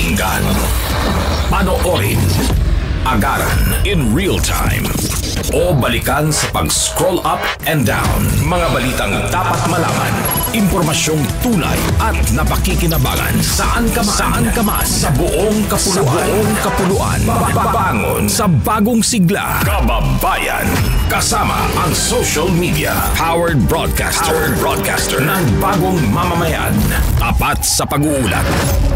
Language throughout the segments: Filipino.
pakinggan, panoorin, agaran in real time, o balikan sa pag-scroll up and down. Mga balitang dapat malaman, impormasyong tunay at napakikinabangan. Saan ka man sa buong kapuluan. Bangon sa bagong sigla. Kababayan. Kasama ang social media. Powered broadcaster ng bagong mamamayan. Tapat sa pag-uulat.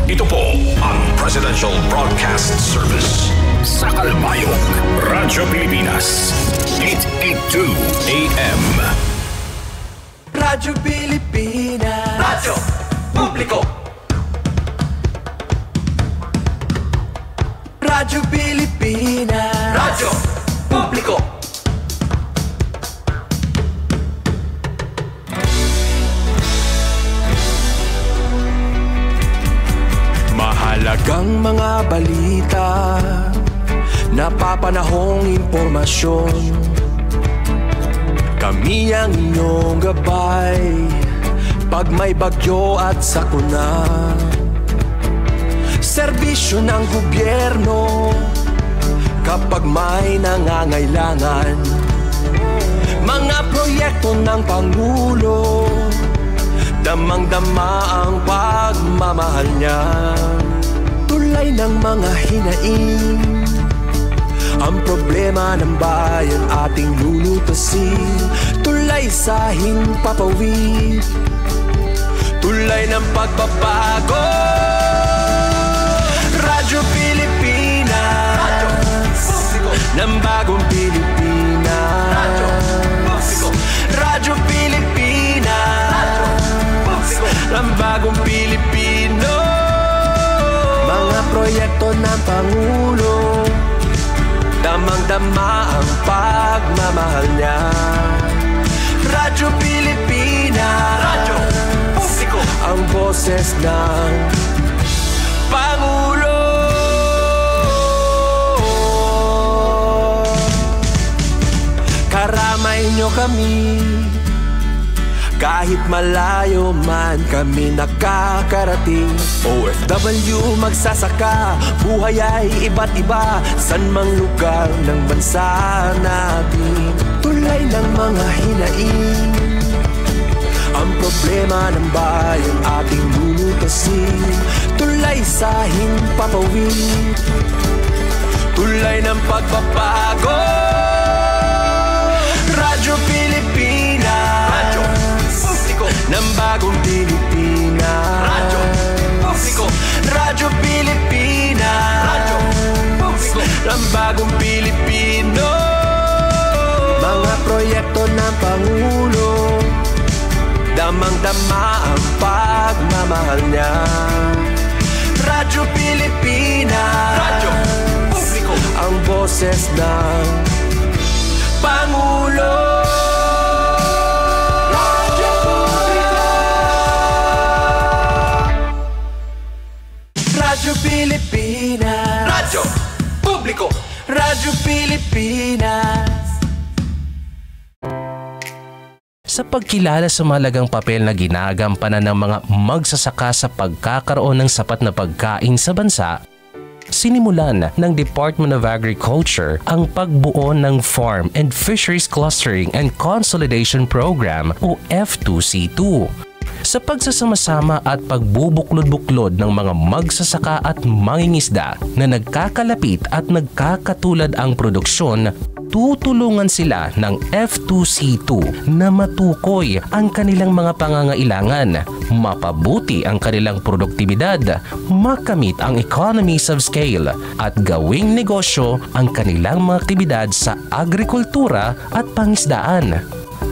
Ito po ang Presidential Broadcast Service. Sa Kalbayog, Radyo Pilipinas, 882 AM. Radyo Pilipinas. Radyo Publiko. Radyo Pilipinas. Radyo Publiko. Mahalagang mga balita, napapanahong impormasyon. Kami ang inyong gabay pag may bagyo at sakuna. Serbisyo ng gobyerno kapag may nangangailangan. Mga proyekto ng Pangulo, damang-dama ang pagmamahal niya. Tulay ng mga hinaing, ang problema ng bayan ating lulutasin. Tulay sa himpapawid, tulay ng pagbabago. Radyo Pilipinas, Radyo Publiko ng bagong Pilipinas. Radyo Publiko, Radyo Pilipinas, Radyo Publiko ng bagong Pilipino. Mga proyekto ng Pangulo, damang-dama ang pagmamahal niya. Radyo Pilipinas, Radyo Publiko, ang boses ng Pangulo. Karamay niyo kami, kahit malayo man kami nakakarating. OFW magsasaka, buhay ay iba't iba, san mang lugar ng bansa natin. Tulay ng mga hinaing, ang problema ng bayan ating lulutasin. Tulay sa himpapawid, tulay ng pagbabago. Radyo Pilipinas, Radyo Publiko ng bagong Pilipinas. Radyo Publiko, Radyo Pilipinas, Radyo Publiko ng bagong Pilipino. Mga proyekto ng Pangulo, damang-dama ang pagmamahal niya. Radyo Pilipinas, Radyo Publiko, ang boses ng Pangulo. Radyo Publiko, Radyo Pilipinas, Radyo Publiko, Radyo Pilipinas. Sa pagkilala sa mahalagang papel na ginagampanan ng mga magsasaka sa pagkakaroon ng sapat na pagkain sa bansa, sinimulan ng Department of Agriculture ang pagbuo ng Farm and Fisheries Clustering and Consolidation Program o F2C2. Sa pagsasama-sama at pagbubuklod-buklod ng mga magsasaka at mangingisda na nagkakalapit at nagkakatulad ang produksyon, tutulungan sila ng F2C2 na matukoy ang kanilang mga pangangailangan, mapabuti ang kanilang produktibidad, makamit ang economies of scale, at gawing negosyo ang kanilang mga aktibidad sa agrikultura at pangisdaan.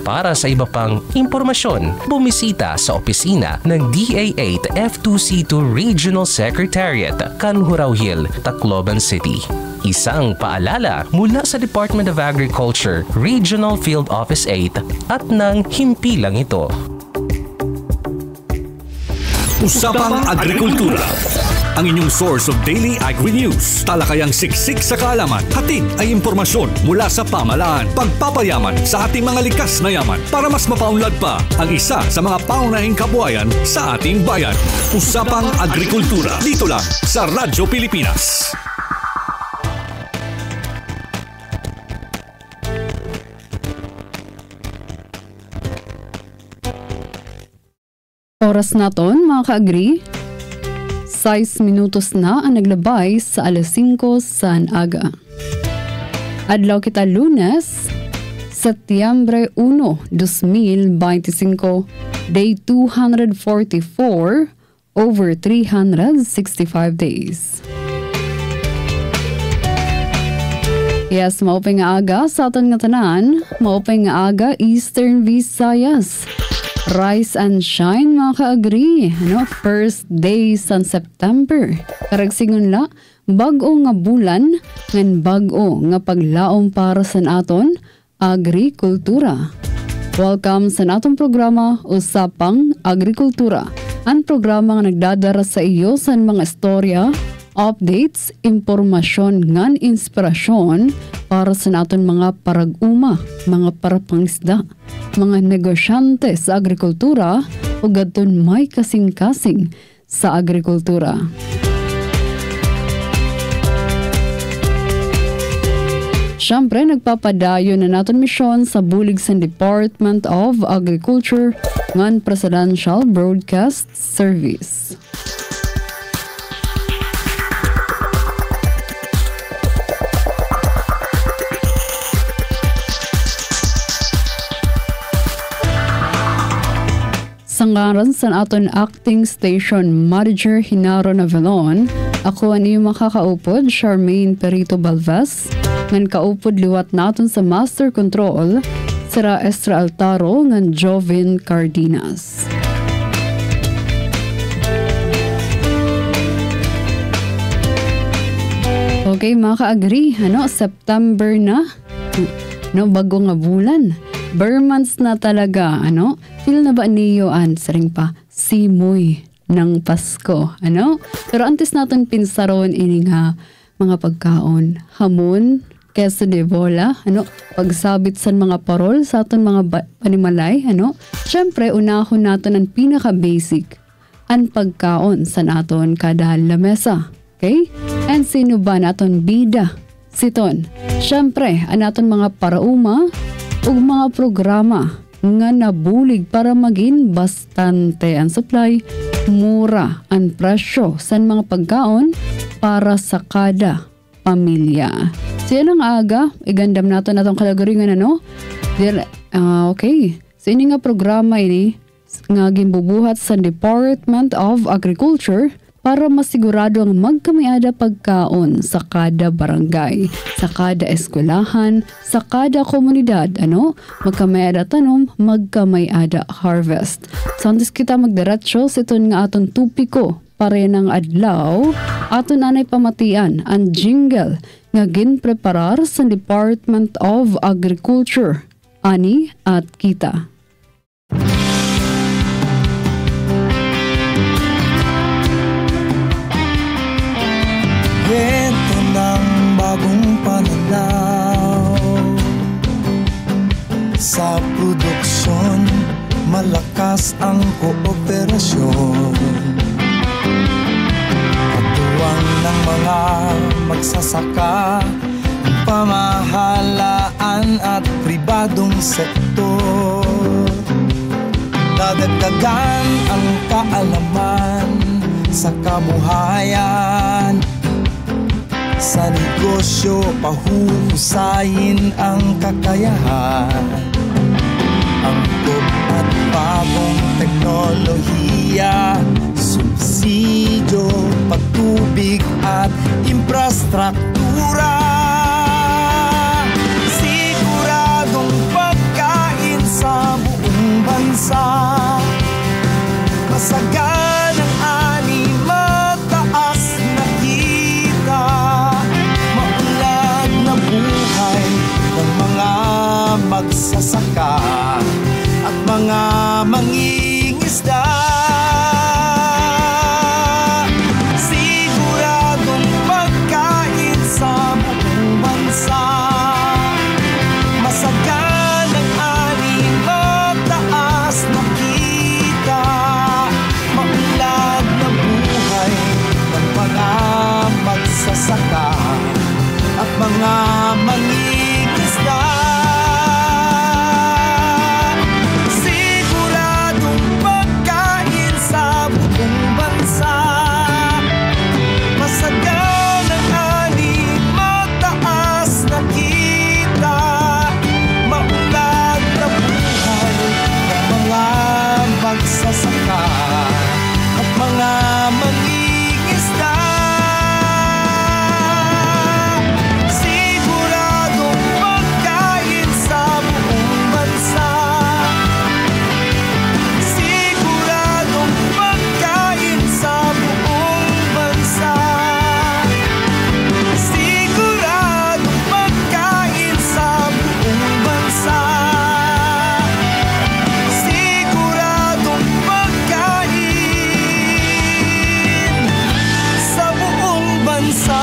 Para sa iba pang impormasyon, bumisita sa opisina ng DA8 F2C2 Regional Secretariat, Canhurao Hill, Tacloban City. Isang paalala mula sa Department of Agriculture, Regional Field Office 8 at ng himpilang ito. Usapang Agrikultura. ang inyong source of daily agri-news. Talakayang siksik sa kaalaman, hatid ay impormasyon mula sa pamahalaan. Pagpapayaman sa ating mga likas na yaman para mas mapaunlad pa ang isa sa mga paunahing kabuhayan sa ating bayan. Usapang Agrikultura, dito lang sa Radyo Pilipinas. Oras naton mga ka-agri, 6 minutos na ang naglabay sa alas 5 sa aga. Adlaw kita Lunes, Setyembre 1, 2025, day 244 over 365 days. Yes, maupay nga aga sa aton nga tanan, maupay nga aga Eastern Visayas. Rise and shine mga ka-agri, first day sa September. Karagsingon la, bag-o nga bulan, ngan bag-o nga paglaom para sa aton agrikultura. Welcome sa atong programa, Usapang Agrikultura. Ang programa nga nagdadara sa iyo sa mga istorya, updates, impormasyon ngan inspirasyon para sa naton mga parag-uma, mga parapangisda, mga negosyante sa agrikultura o gadton may kasing-kasing sa agrikultura. Siyempre, nagpapadayo na naton misyon sa bulig sa Department of Agriculture ngan Presidential Broadcast Service. Sangaran sa aton acting station manager Hinaro Navalon, ako ang iyong makakaupod, Charmaine Perito Balvas, ngan kaupod liwat naton sa Master Control, Sira Estra Altaro ngan Jovin Cardenas. Okay mga ka-agri, September na, bago nga bulan. Bare months na talaga, feel na ba niyo saring pa, simoy ng Pasko, Pero antes natin pinsaron ini nga mga pagkaon, hamon, queso de bola, pagsabit sa mga parol sa aton mga panimalay, Syempre, unahon natin ang pinaka-basic, ang pagkaon sa naton kada lamesa, okay? And sino ba naton bida? Siton, syempre, ang naton mga parauma, ug mga programa nga nabulig para maging bastante ang supply, mura ang presyo sa mga pagkaon para sa kada pamilya. So yan ang aga, igandam natin natong kalagaringan okay. So ini nga programa ini nga gimbubuhat sa Department of Agriculture para masigurado ang magkamiada pagkaon sa kada barangay, sa kada eskwelahan, sa kada komunidad, magkamiada tanom, magkamiada harvest. So, antes kita magdiretso, siton nga aton tupiko, pare ng adlaw, aton anay pamatian, ang jingle, nga ginpreparar sa Department of Agriculture, ani at kita. Kwento ng bagong pananaw sa produksyon, malakas ang kooperasyon. Katuwang ng mga magsasaka, pamahalaan at pribadong sektor. Dadagdagan ang kaalaman sa kabuhayan. Sa negosyo, pahuhusayin ang kakayahan. Angkop at bagong teknolohiya, subsidyo, pagtubig at infrastruktura. Siguradong pagkain sa buong bansa. Masagan ang ani, mataas na kita. Maunlad na buhay ng mga magsasaka at mga mangingisda. magsasaka at mga mangingisda. Siguradong pagkain sa buong bansa, masagaw ng ani, mataas na kita, maunlad na buhay ng mga magsasaka at mga mangingisda. Siguradong pagkain sa buong bansa, siguradong pagkain sa buong bansa, siguradong pagkain sa buong bansa, siguradong pagkain sa buong bansa.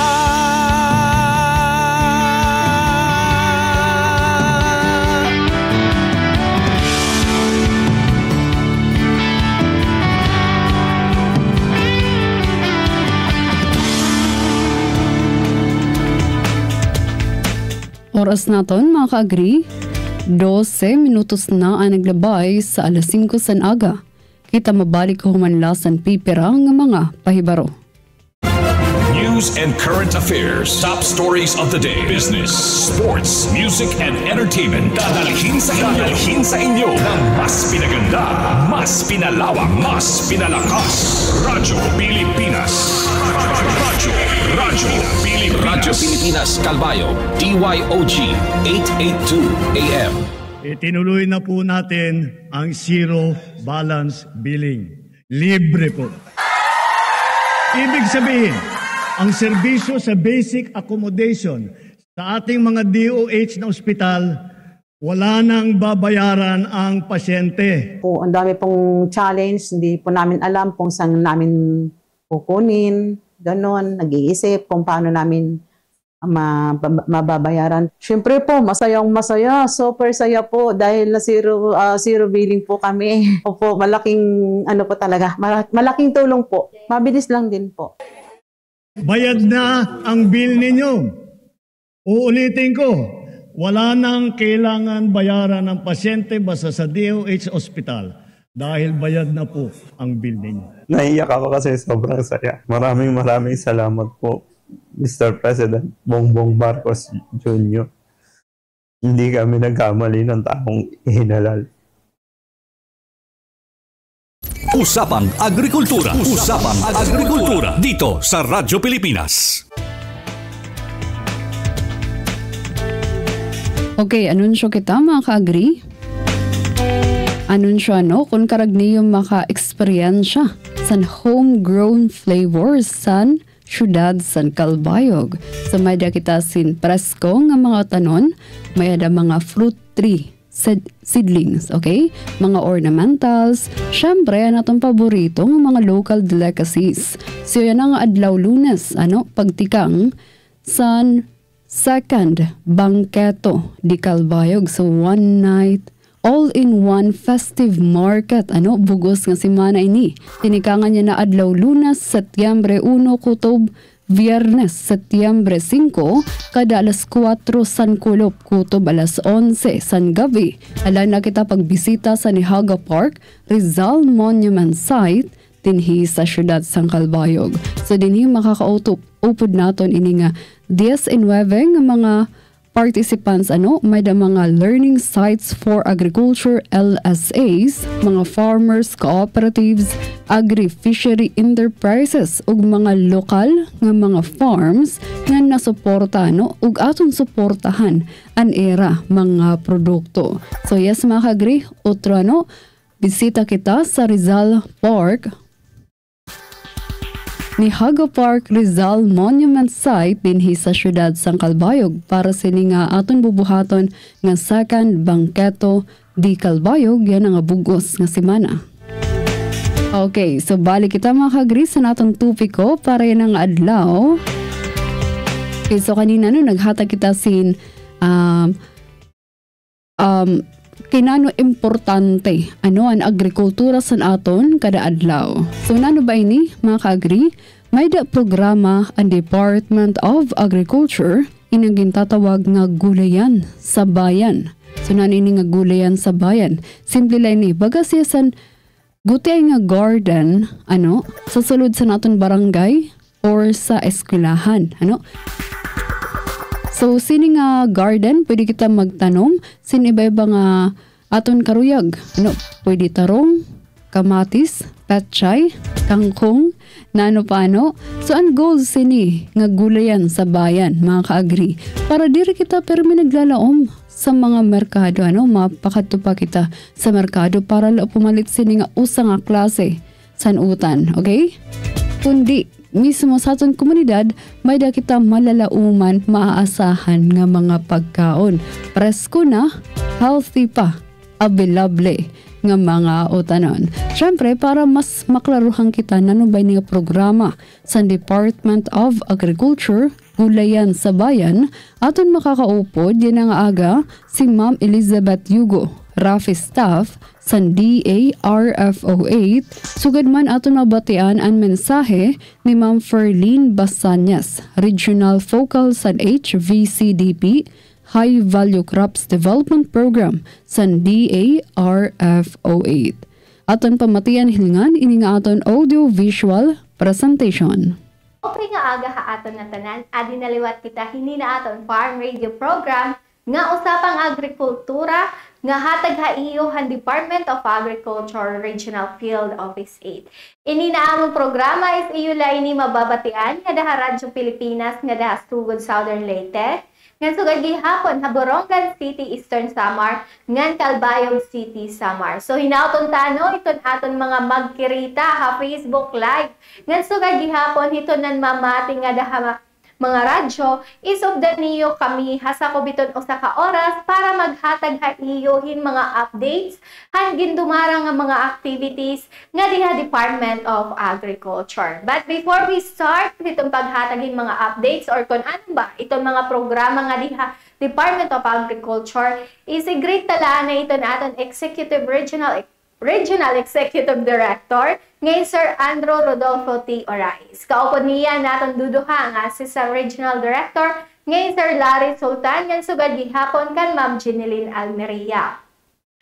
Oras naton mga ka-agree, 12 minutos na ang naglabay sa alas 5 san aga. Kita mabalik humanlasan pipira ng mga pahibaro. News and current affairs. Top stories of the day. Business, sports, music, and entertainment. Dadalhin sa inyo ng mas pinaganda, mas pinalawak, mas pinalakas. Radyo Pilipinas. Radyo Pilipinas Calbayog, DYOG 882 AM. Itinuloy na po natin ang zero balance billing. Libre po. Ibig sabihin, ang serbisyo sa basic accommodation sa ating mga DOH na ospital, wala nang babayaran ang pasyente. Po, ang dami pong challenge, hindi po namin alam kung saan namin kukunin, ganon, nag-iisip kung paano namin mababayaran. Siyempre po, masayang-masaya, super saya po dahil na zero billing po kami. Opo, malaking po talaga, malaking tulong po. Mabilis lang din po. Bayad na ang bill ninyo. Uulitin ko, wala nang kailangan bayaran ng pasyente basta sa DOH Hospital dahil bayad na po ang bill ninyo. Naiyak ako kasi sobrang saya. Maraming salamat po, Mr. President Bongbong Marcos Jr. Hindi kami nagkamali ng taong ihinalal. Usapang Agrikultura. Usapang Agrikultura. Dito sa Radyo Pilipinas. Okay, anunsyo kita mga ka-agree. Anunsyo kung karagniyo maka-eksperyensya san homegrown flavors san syudad san Calbayog. So may da kita sin presko nga mga tanon, may da mga fruit tree seedlings, okay? Mga ornamentals, syempre, atong paborito ng mga local delicacies. So, yan ang adlaw Lunes, pagtikang san second bangketo di Calbayog. So, one night, all-in-one festive market, bugos nga simana ini. Tinikangan niya na adlaw Lunes, Setyembre 1, kutob Viernes, Setyembre 5, kada alas 4 san kulop, kutob alas 11 san gabi. Alam na kita pagbisita sa Nihaga Park, Rizal Monument Site, dinhi sa syudad sang Calbayog. So dinhi makakaupod naton ini nga 10-9 nga mga participants, may da mga learning sites for agriculture LSAs, mga farmers, cooperatives, agri-fishery enterprises, ug mga lokal nga mga farms nga nasuporta, ug aton suportahan an era mga produkto. So yes mga ka-agree, otro bisita kita sa Rizal Park, Nihaga Park Rizal Monument Site dinhi sa syudad sang Calbayog para sini nga aton bubuhaton nga second bangketo di Calbayog, yan nga bugos nga semana. Okay, so balik kita mga ka-agree sa natong tupiko para yan ang adlaw. Okay, so kanina naghatag kita sin kinano importante ang agrikultura sa aton kada adlaw. So nano ba ini mga ka-agree? may da programa ang Department of Agriculture inang gintatawag nga gulayan sa bayan. So nanini nga gulayan sa bayan. Simple lang ni baga siya san gutay nga garden sa sulod sa naton barangay or sa eskwelahan. So sini nga garden pwede kita magtanom sin iba-iba nga aton karuyag. Pwede tarong, kamatis, petchay, kangkong, paano. So ang goals sini nga gulayan sa bayan, mga ka-agri. Para diri kita pero may naglalaom sa mga merkado, mapakatupa kita sa merkado para pumalit sini nga usa nga klase sanutan, okay? Kundi mismo sa aton komunidad, may da kita malalauman, maaasahan nga mga pagkaon. Presko na, healthy pa, available nga mga utanon. Siyempre, para mas maklaruhan kita nanubay nga programa sa Department of Agriculture, gulayan sa bayan, aton makakaupod yan ang aga si Ma'am Elizabeth Yugo, Rafi Staff sa DARFO 8, sugad man aton mabatian ang mensahe ni Ma'am Ferlin Basanyas, Regional Focal sa HVCDP, High Value Crops Development Program sa DARFO 8. Aton pamatian hilingan ini nga aton audio-visual presentation. Okay nga aga ha aton na tanan, adi naliwat kita hindi na aton farm radio program nga usapang agrikultura nga hatag ha iyo han Department of Agriculture Regional Field Office 8. Ini na among programa is iyo la ini mababatian nga daha Radyo Pilipinas nga daha Sugod Southern Leyte, nga sugad gihapon ha Borongan City, Eastern Samar, ngan Calbayog City, Samar. So hinauton tano iton aton mga magkirita ha Facebook Live. Ngan sugad gihapon hiton nan mamati nga daha mga radyo, isugdan niyo kami hasako biton usa ka oras para maghatag ha iyohin mga updates han gindumara nga mga activities nga diha Department of Agriculture. But before we start itong paghatagin mga updates or kung ano ba itong mga programa nga diha Department of Agriculture, is a great talaan na ito na aton Executive Regional Executive Director ngay Sir Andrew Rodolfo T. Orais. Kaupod niya naton duduha nga si sa Regional Director ngay Sir Larry Sultan nga sugad gihapon kan Ma'am Jeneline Almeria.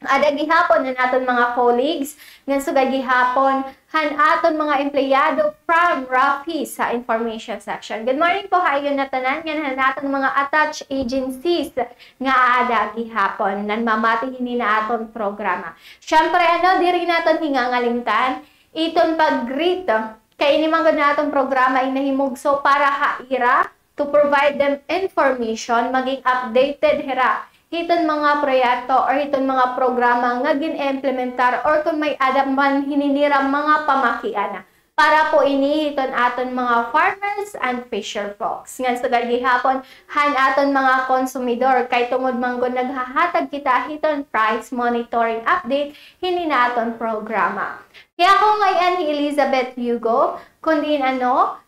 Ada gihapon na naton mga colleagues nga sugad gihapon han aton mga empleyado from Rafi sa information section. Good morning po hayon na tanan nga naton mga attached agencies nga ada gihapon nan mamati hini na aton programa. Syempre diri naton hingangalimtan iton pag-greet kay ini man naton programa inahimugso para haira to provide them information maging updated hira hiton mga proyekto or hiton mga programa nga gin-implementar or kung may adam man hininiram mga pamakiana para po ini hiton aton mga farmers and fisher folks. Nga sa gihapon han aton mga konsumidor kay tungod manggod naghahatag kita hiton price monitoring update hini na aton programa. Kaya kung ngayon ni Elizabeth Yugo, kundi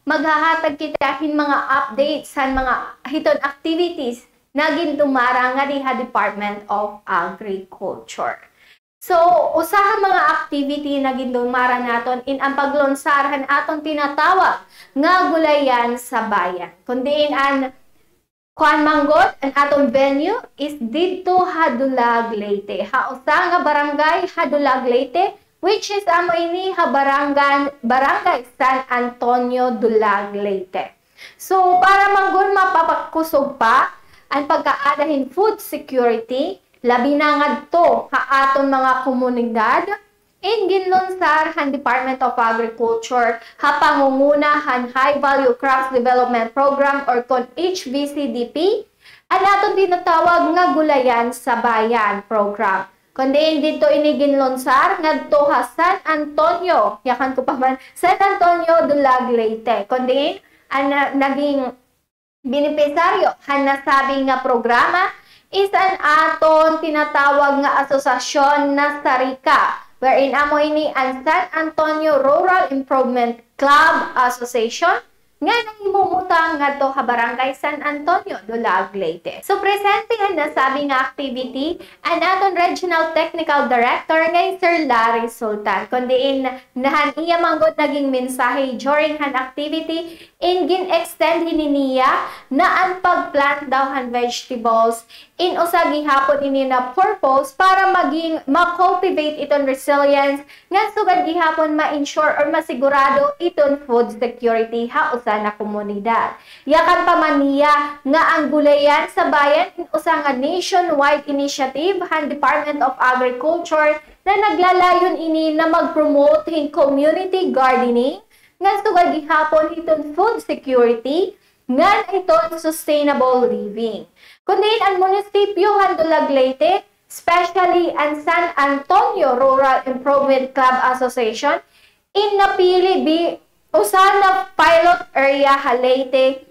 maghahatag kita hin mga updates han mga hiton activities naging tumara nga diha Department of Agriculture. So, usaha mga activity naging tumara naton in ang paglonsarhan aton tinatawag nga gulayan sa bayan. Kundiin ang kuan manggod ang aton venue is dito Hadulag, Leyte. Usa nga barangay Hadulag, Leyte, which is amo ini barangay San Antonio, Dulag, Leyte. So, para manggod mapapakusog pa ang pagkaadahin food security, labi na ngadto ha aton mga komunidad, in ginlonsar han Department of Agriculture ha pangunguna han High Value Crops Development Program or kon HVCDP, ang aton tinatawag nga gulayan sa bayan program. Kundi dito ini ginlonsar ngadto ha San Antonio, yakan ko pa man, San Antonio, Dulag, Leyte. Kundi ang naging benepisaryo han nasabi nga programa is an aton tinatawag nga asosasyon na Sarika, wherein amo ini ang San Antonio Rural Improvement Club Association, nga nahimumutang ngadto sa Barangay San Antonio, Dulag, Leyte. So presente na sabi nga activity ang aton Regional Technical Director ngay Sir Larry Sultan. Kundiin nahan iya manggod naging mensahe during han activity in gin-extend niya na ang pagplant daw han vegetables in usa gihapon ini na purpose para maging ma-cultivate iton resilience nga sugad gihapon ma-ensure or masigurado iton food security ha usa na komunidad. Yakan pa man niya nga ang gulayan sa bayan in usa nga nationwide initiative han Department of Agriculture na naglalayon ini na mag-promote in community gardening nga sugad gihapon iton food security nga iton sustainable living. Kundi ang munisipyo han Dulag, Leyte, especially ang San Antonio Rural Improvement Club Association, napili usa na pilot area ha Leyte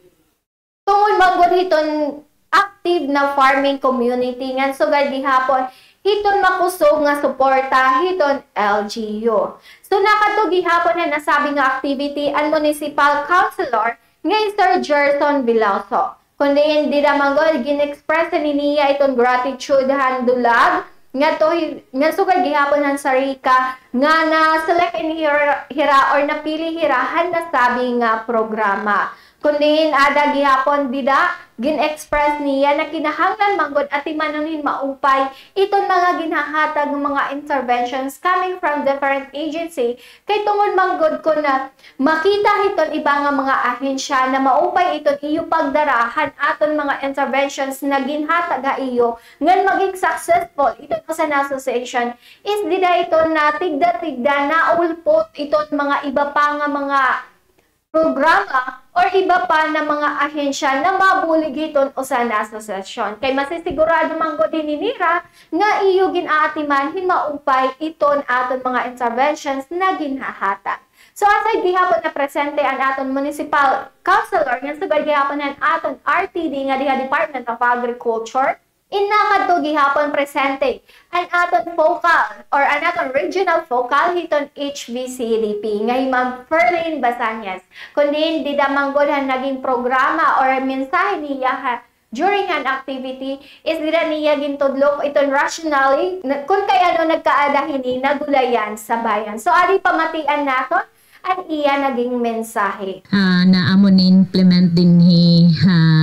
tungod manggod hiton active na farming community nga sugad gihapon hiton makusog nga suporta hiton LGU. So nakato gihapon na nasabi nga activity ang municipal councilor nga Sir Gerson Vilauso. Kundi hindi na manggod gin-express niya iton gratitude han Dulag nga sugad gihapon han Sarika nga na select in hira or napili hirahan na sabi nga programa. Kundi ada gihapon dida gin-express niya na kinahanglan manggod at timanunin maupay iton mga ginahatag mga interventions coming from different agency kay tungod manggod ko na makita hiton iba nga mga ahensya na maupay iton iyo pagdarahan aton mga interventions na ginhatag ga iyo ngan maging successful iton sa association is dida iton na tigda-tigda na ulpot iton mga iba pa nga mga programa or iba pa na mga ahensya na mabulig hiton usa na asosasyon. Kay masisigurado manggod hininira nga iyo ginaatiman maupay iton aton mga interventions na ginhahatag. So aside gihapon na presente ang aton municipal councilor nga sugad gihapon ang aton RTD nga diha Department of Agriculture, inakadto gihapon presente ang aton focal or ang aton regional focal hiton HVCDP nga Ma'am Ferlin Basanyas. Kundi di manggod han naging programa or mensahe niya during an activity is dira niya gintudlok iton rationally kung kay ano nagkaada hini nagulayan sa bayan. So ari pamatian nato ang iya naging mensahe. Na amon implement din ni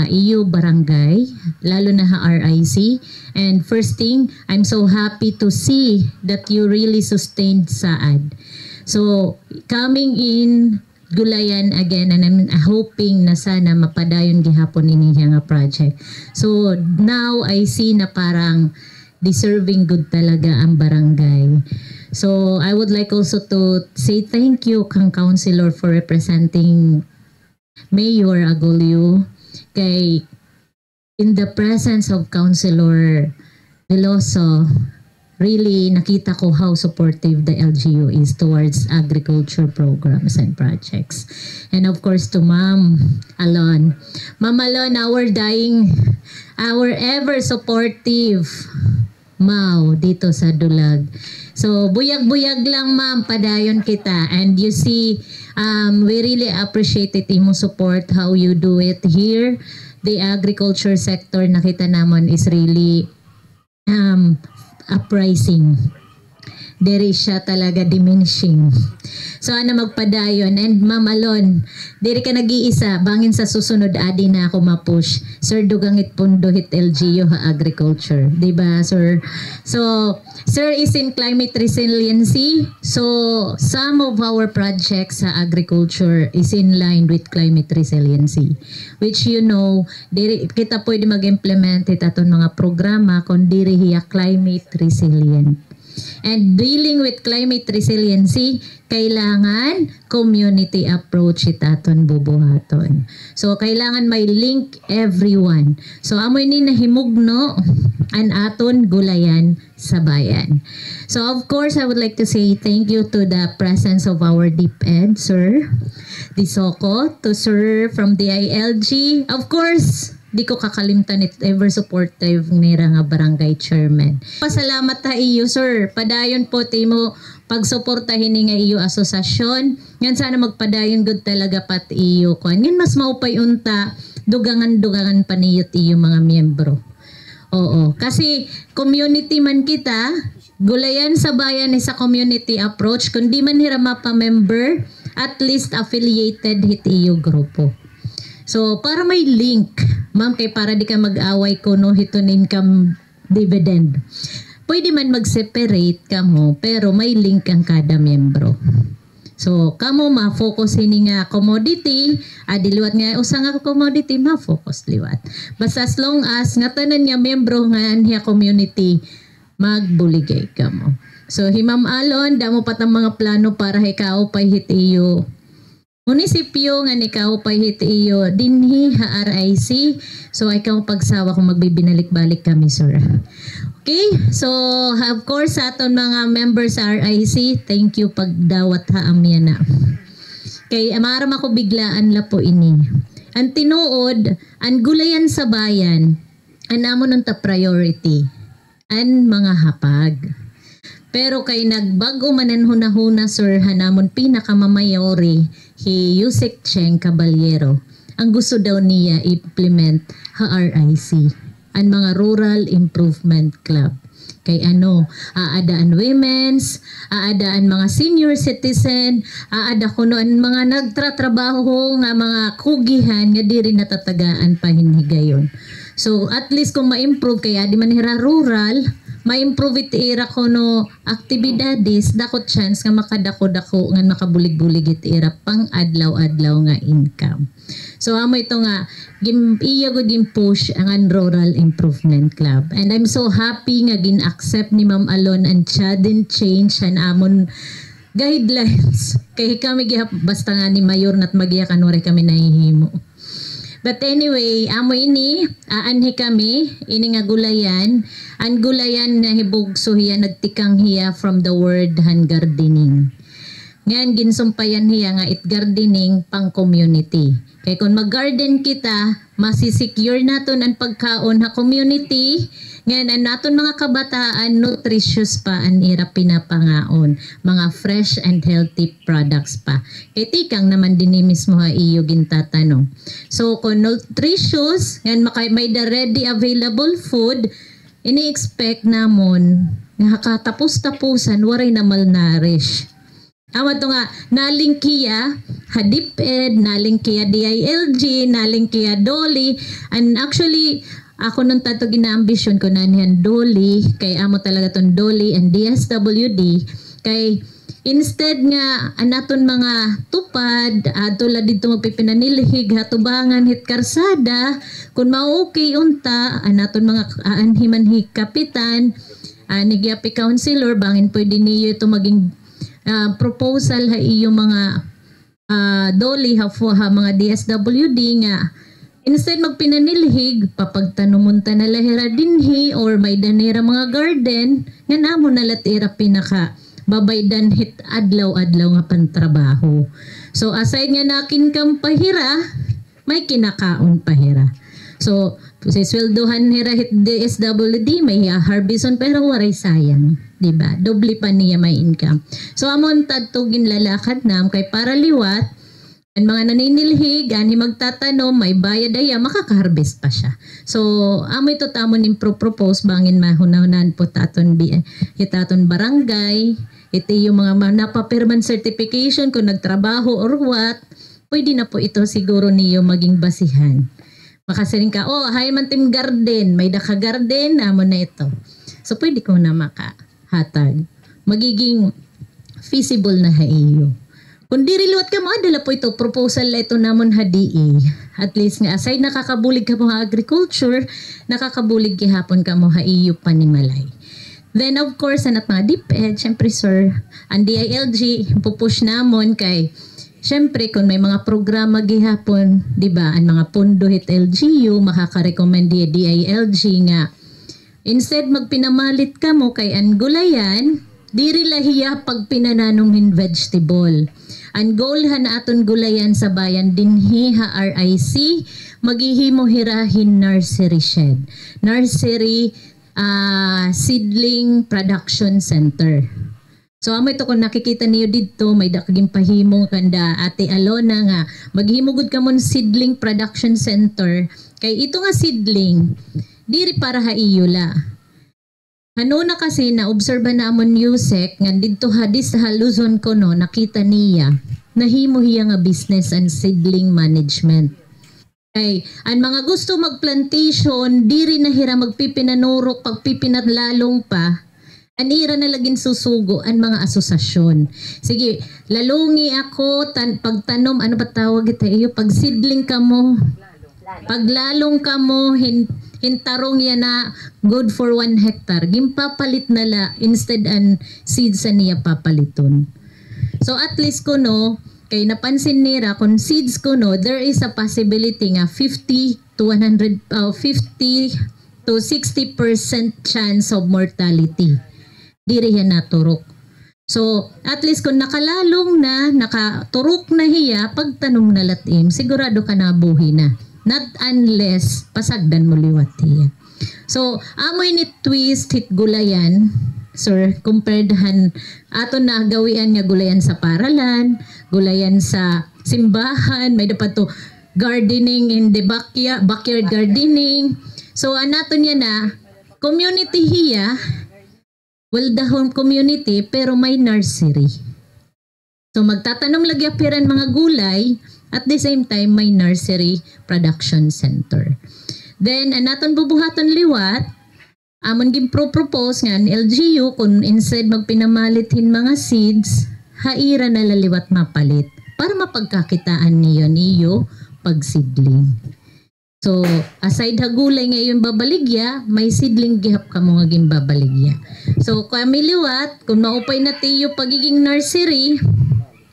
EU barangay, lalo na ha RIC. And first thing, I'm so happy to see that you really sustained Saad. So coming in Gulayan again, and I'm hoping na sana mapadayon gihapon ini nga project. So now I see na parang deserving good talaga ang barangay. So I would like also to say thank you kang councilor for representing Mayor Agulio kay in the presence of Councilor Veloso, really nakita ko how supportive the LGU is towards agriculture programs and projects. And of course to Ma'am Alon. Ma'am Alon, our ever supportive Mau dito sa Dulag. So buyag-buyag lang ma'am, padayon kita. And you see, we really appreciate it imo support how you do it here. The agriculture sector nakita namon is really uprising. Dere siya talaga diminishing. So ano magpadayon, and Ma'am Alon, diri ka nag-iisa, bangin sa susunod adi na ako mapush. Sir dugangit pundo hit LGU ha agriculture, di ba sir? So sir is in climate resiliency. So some of our projects sa agriculture is in line with climate resiliency, which you know, diri kita pwede mag-implement it aton mga programa kung diri hiya climate resilient. And dealing with climate resiliency, kailangan community approach itaton bubuhaton. So kailangan may link everyone. So amoy ni nahimugno an aton gulayan sa bayan. So of course I would like to say thank you to the presence of our DepEd Sir Disoko, to Sir from the ILG. Of course, di ko kakalimtan it ever supportive nira nga barangay chairman. Pasalamat ta iyo sir. Padayon po timo pagsuportahin ni nga iyo asosasyon. Ngan sana magpadayon gud talaga pat iyo kuan. Ngan mas maupay unta dugangan pa niyot iyo mga miyembro. Oo, kasi community man kita, gulayan sa bayan sa community approach, kundi man hira mapa-member, at least affiliated hit iyo grupo. So, para may link, ma'am, kay para di ka mag-away ko no hiton income dividend. Pwede man mag-separate ka mo, pero may link ang kada miyembro. So, kamo ma-focus hini nga commodity, adiliwat nga usa nga commodity, ma-focus liwat. Basta as long as nga tanan nga miyembro nga niya community, magbuligay ka mo. So, Himam Alon, damo pat ang mga plano para ikaw pa hitiyo munisipyo nga ikaw pa hitiyo dinhi ha RIC. So, ikaw pagsawa kung magbibinalik-balik kami, sir. Okay, so of course sa aton mga members sa RIC, thank you pagdawat ha amya na. Kay amaram ako biglaan la po ini. Ang tinuod, ang gulayan sa bayan, anamon ta priority, an mga hapag. Pero kay nagbago manan hunahuna sir hanamon pinakamamayori hi Yusek Cheng Caballero. Ang gusto daw niya implement ha RIC, ang mga Rural Improvement Club. Kay aadaan women's, aadaan mga senior citizen, aada kuno ang mga nagtratrabaho nga mga kugihan nga diri natatagaan pa hinhigayon. So at least kung ma-improve kaya di man hira rural, ma-improve iti ira kuno aktibidades, dako chance nga makadako-dako nga makabulig-bulig iti ira pang adlaw-adlaw nga income. So amo ito nga iya gud push ang Rural Improvement Club. And I'm so happy nga gin-accept ni Ma'am Alon and Chadin change an amon guidelines. Kay kami basta nga ni Mayor nat magiya kanore kami nahihimo. But anyway, amo ini aanhi kami ini nga gulayan. Ang gulayan na hibugso hiya nagtikang hiya from the word hand gardening. Ngayon ginsumpayan hiya nga it gardening pang community. Kaya kung mag-garden kita, masisecure naton ang pagkaon ha community. Ngayon ang naton mga kabataan, nutritious pa ang ira pinapangaon. Mga fresh and healthy products pa. Kaya tikang naman din mismo ha iyo gintatanong. So kung nutritious, ngayon may the ready available food, ini-expect namon nga katapos-tapusan waray na malnourished. Awa to nga, naling kiya hadiped, naling kiya DILG, naling kiya Dolly. And actually, ako nung tato gina-ambition ko na niyan Dolly, kay amo talaga ton Dolly and DSWD. Kay instead nga, anaton mga tupad, tulad dito magpipinanilhig, hatubangan, hit karsada, kung ma-okay unta, anaton mga aanhimanhig kapitan, nagyapi counselor, bangin pwede niyo ito maging proposal ha iyo mga Dolly ha mga DSWD nga instead magpinanilhig papagtanumunta na lahira dinhi or may danira mga garden nga namo na latira pinaka babaydan hit adlaw-adlaw nga pantrabaho. So aside nga nakin kang pahira, may kinakaon pahira. So sisweldohan hira hit DSWD may harbison pero waray sayang. Diba? Doble pa niya may income. So amon tadtugin lalakad nam kay para liwat ang mga naninilhig ani magtatanom may bayad aya makaka-harvest pa siya. So amo ito tamon ning propose bangin mahunahunan po taton hitaton barangay iti yung mga napapirman certification kung nagtrabaho or what pwede na po ito siguro niyo maging basihan. Makasiling ka hay man team garden may daka garden amo na ito. So pwede ko na hatag, magiging feasible na haiyo. Kung diriluat ka mo, adala po ito, proposal na ito namon hadi at least nga, aside nakakabulig ka mo ha agriculture, nakakabulig gihapon ka mo haiyo panimalay. Then of course, anat mga DepEd, syempre sir, ang DILG, pupush namon kay, syempre kung may mga programa gihapon, di ba, ang mga pondo hit LGU, makaka-recommend di DILG nga, instead magpinamalit ka mo kay ang gulayan, diri lahiya pag pinananong vegetable. Ang goal na aton gulayan sa bayan dinhi ha RIC, maghihimo hirahin nursery shed. Nursery seedling production center. So amo ito kung nakikita niyo dito, may dakaging pahimong kanda Ate Alona nga maghimugod ka mon seedling production center. Kay ito nga seedling diri para haiyo la. Ano na kasi na obserba na amon Yusek nga dito hadis sa Luzon ko no nakita niya nahimo hiya nga business and seedling management. Kay ang mga gusto magplantation diri na hira magpipinanurok pagpipinatlalong pa. Anira na laging susugo ang mga asosasyon. Sige, lalungi ako, pagtanom, ano ba tawag ito? Pag seedling ka mo, paglalong ka mo, hintarong yan na good for 1 hectare. Gimpapalit na la, instead an seeds niya papaliton. So at least kuno, kay napansin nira, kung seeds kuno, there is a possibility nga 50 to 60% chance of mortality. Diri yan naturok. So, at least kung nakalalong na, nakaturok na hiya, pagtanong na latim, sigurado ka na buhi na. Not unless pasagdan mo liwat hiya. So, amoy ni twist hit gulayan, sir, compared han ato na gawian nga gulayan sa paralan, gulayan sa simbahan, may dapat to gardening in the backyard gardening. So, anato niya na, community hiya, well, the home community, pero may nursery. So, magtatanom lagi apiran mga gulay, at the same time, may nursery production center. Then, anaton bubuhaton liwat, amon gimpropose nga ang LGU, kung instead magpinamalitin mga seeds, haira na laliwat mapalit, para mapagkakitaan niyo pag-seedling. So, aside hagulay ngayon babaligya, may seedling gihap ka mo nga gimbabaligya. So, kami liwat, kung maupay na tiyo pagiging nursery,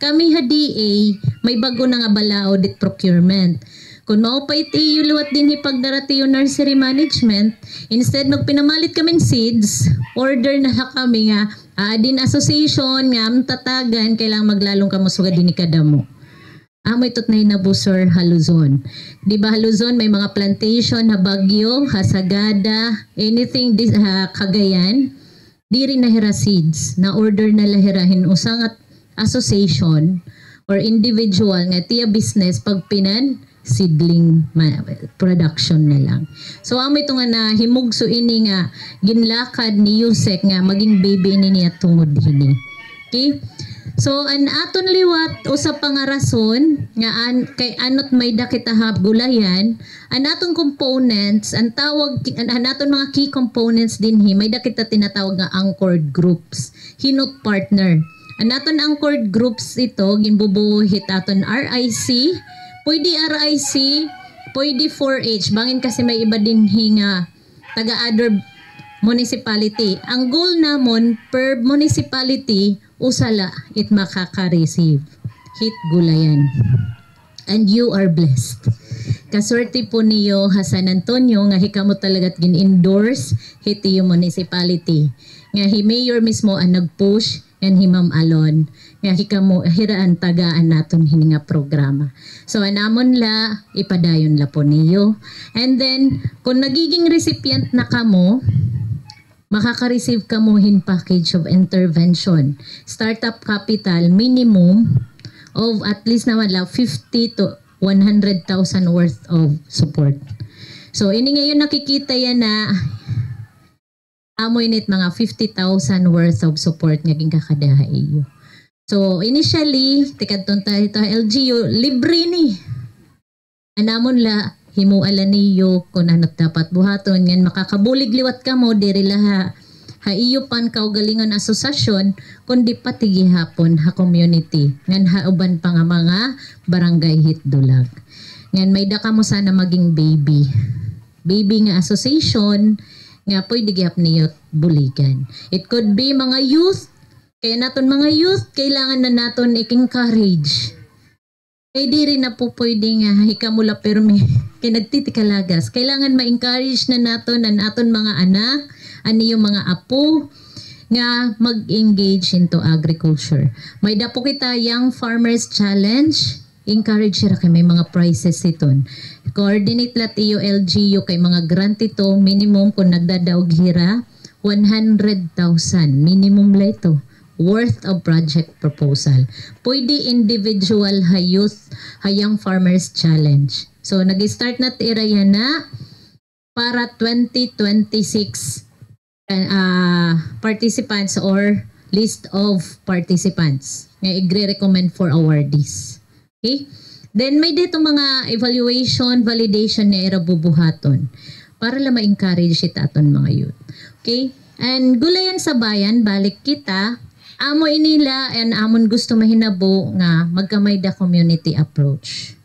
kami DA, may bago na nga bala audit procurement. Kung maupay tiyo liwat din ipagdara tiyo nursery management, instead magpinamalit kami seeds, order na kami nga, din association nga tatagan, kailangan maglalong kamusuga din ni kadamo. Amoy tot na hinabusor Haluzon. Di ba Haluzon may mga plantation, Habagyo, Hasagada, anything Cagayan, diri na hira seeds na order na lahirahin usang at association or individual nga tiya business pagpinan seedling production na lang. So amoy ito nga na himugso ini nga ginlakad ni Yusek nga maging baby ini niya tungod hini. Okay? So an aton liwat usa pa nga rason nga kay anot may dakitahab gulayan an atong components ang tawag an aton mga key components dinhi may dakita tinatawag nga anchored groups hinot partner an aton anchored groups ito ginbubuhit aton RIC pwede RIC pwede 4H bangin kasi may iba dinhi nga taga other municipality ang goal namon per municipality usala it makaka-receive hit gulayan and you are blessed kaswerte po niyo San Antonio nga hikamo talagat gin-endorse hit yung municipality nga hi mayor mismo ang nag-push and hi Ma'am Alon nga hikamo hiraan tagaan naton hini nga programa so anamon la ipadayon la po niyo and then kung nagiging recipient na kamo makaka-receive ka mo hin package of intervention. Startup capital minimum of at least naman lang 50 to 100,000 worth of support. So ini ngayon nakikita yan na amoy nit mga 50,000 worth of support nga ginkakadaha iyo. So initially tikadton tayo LGU libre ni. Anamon la himuala niyo kung ano dapat buhaton ngan makakabulig liwat ka mo diri laha haiyo pan kaugalingon asosasyon kundi pati gihapon ha community ngan hauban pa nga mga barangay hitdulag ngan may daka mo sana maging baby nga association nga pwede gihap niyo buligan it could be mga youth kaya naton mga youth kailangan na naton i-encourage kay diri na po pwede nga hikamula permi kay nagtitikalagas kailangan ma-encourage na naton ang aton mga anak ani yung mga apo nga mag-engage into agriculture may dapo kita Young Farmers Challenge encourage ra kay may mga prizes iton coordinate lat iyo LGU kay mga grant ito minimum kung nagdadaog hira 100,000 minimum la ito worth of project proposal. Pwede individual hayang farmers challenge. So nag-start na tiraya na para 2026 participants or list of participants nga i-recommend for awardees. Okay? Then may dito mga evaluation, validation na irabubuhaton para lang ma-encourage ita aton mga youth. Okay? And gulayan sa bayan, balik kita, amo inila and amon gusto mahinabo nga magkamay da community approach.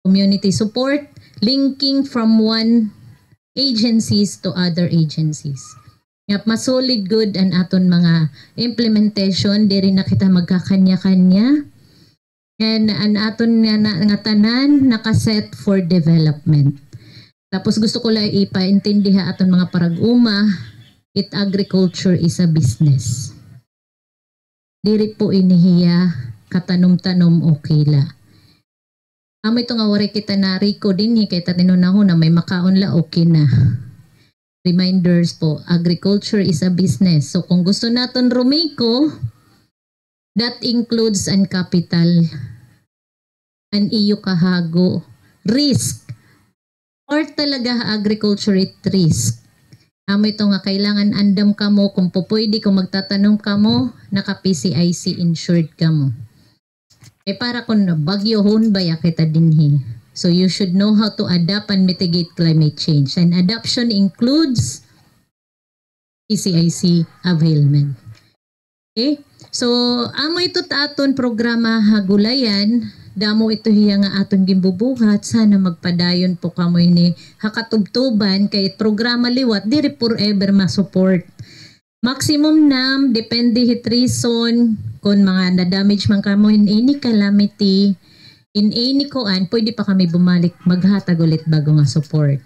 Community support, linking from one agencies to other agencies. Nga masolid good ang aton mga implementation, diri na kita magkakanya-kanya. And ang aton nga tanan nakaset for development. Tapos gusto ko lang ipaintindiha aton mga parag-uma, agriculture is a business. Diri po inihiya katanom-tanom okay la. Amo ito nga wari kita na Rico din kay taninunahon na may makaon la okay na. Reminders po, agriculture is a business. So kung gusto naton rumiko, that includes an capital, an iyo kahago, risk, or talaga agriculture at risk. Amo ito nga kailangan andam ka mo, kung pupwede kung magtatanong ka mo, naka PCIC insured ka mo. Eh para kung bagyohon baya kita dinhi. So you should know how to adapt and mitigate climate change. And adaption includes PCIC availment. Okay? So amo ito aton programa hagulayan. Damo ito hiya nga aton gimbubuhat. Sana magpadayon po kamoy ni hakatubtuban kay programa liwat diri forever ma-support. Maximum nam depende hit reason kung mga na-damage man kamo in any calamity, in any koan, pwede pa kami bumalik maghatag ulit bago nga support.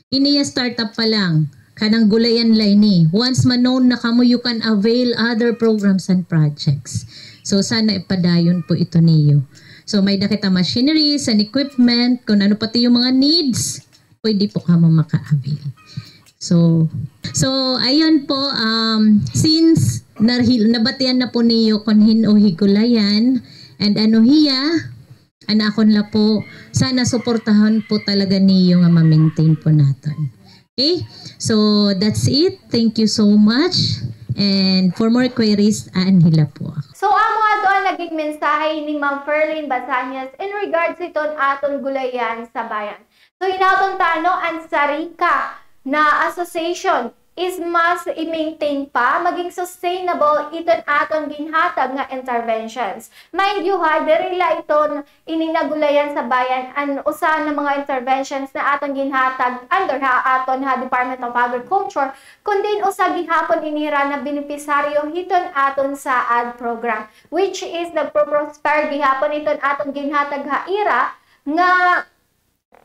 Iniya startup pa lang, kanang gulayan lay ni. Once ma-known na kamo, you can avail other programs and projects. So sana ipadayon po ito niyo. So may nakita machineries and equipment, kung ano pati yung mga needs, pwede po kamo maka-avail. So ayun po, since nabatian na po niyo kung higulayan and ano hiya, anakon la po, sana suportahan po talaga niyo nga ma-maintain po natin. Okay? So that's it. Thank you so much. And for more queries, aanhila po ako. So amo ato ang naging mensahe ni Ma'am Ferlyn Basanyas in regards iton aton gulayan sa bayan. So inaton tano ang sarika na association is mas i-maintain pa, maging sustainable iton aton ginhatag nga interventions. Mind you ha, dirila iton ininagulayan sa bayan ang usa na mga interventions na aton ginhatag under aton Department of Agriculture, kundi usa gihapon inira na benepisaryo hiton aton sa AD program, which is nagpo-prosper gihapon iton aton ginhatag haira nga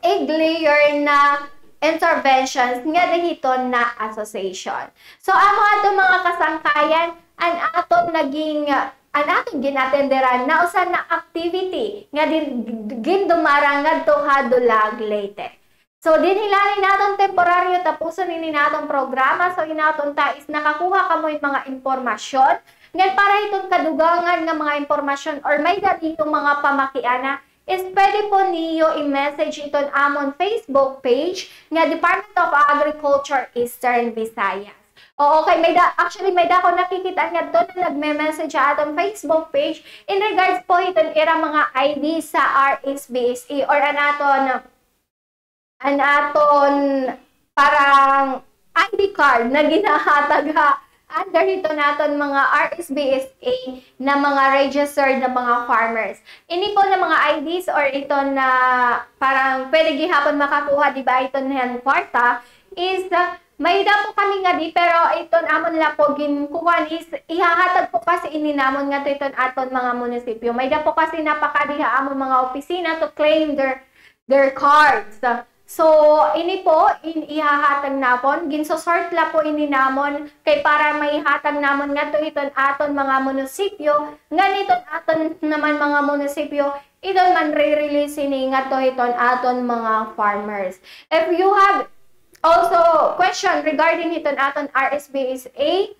egg-layer na interventions nga dahiton na association. So amo ato mga kasangkayan an aton ginatenderan na usa na activity nga gindumarang ngadto Hadulag Leyte. So dinhilani naton temporaryo tapuson ini natong programa. So inaton ta is nakakuha kamo yung mga impormasyon nga para itong kadugangan nga mga impormasyon or may datong mga pamakiana is pwede po niyo i-message iton amon Facebook page nga Department of Agriculture Eastern Visayas. O okay, may dako nakikita nga doon na nagme-message sa atong Facebook page in regards po iton ira mga ID sa RSBSE or anaton parang ID card na ginahatag under ito naton mga RSBSA na mga registered na mga farmers. Ini po na mga IDs or ito na parang pwede gihapon makakuha, di ba? Ito na kwarta is may po kami nga di pero ito namon la po ginkuhan is ihahatag po kasi ininamon nga ito aton mga munisipyo. May po kasi napakadiha amon mga opisina to claim their cards. So, ini po, ihahatag napon, ginsosort la po ini namon, kay para maihatag namon nga to iton aton mga munisipyo, nga niton aton naman mga munisipyo, iton man re-release ini nga to iton aton mga farmers. If you have also question regarding iton aton RSBSA,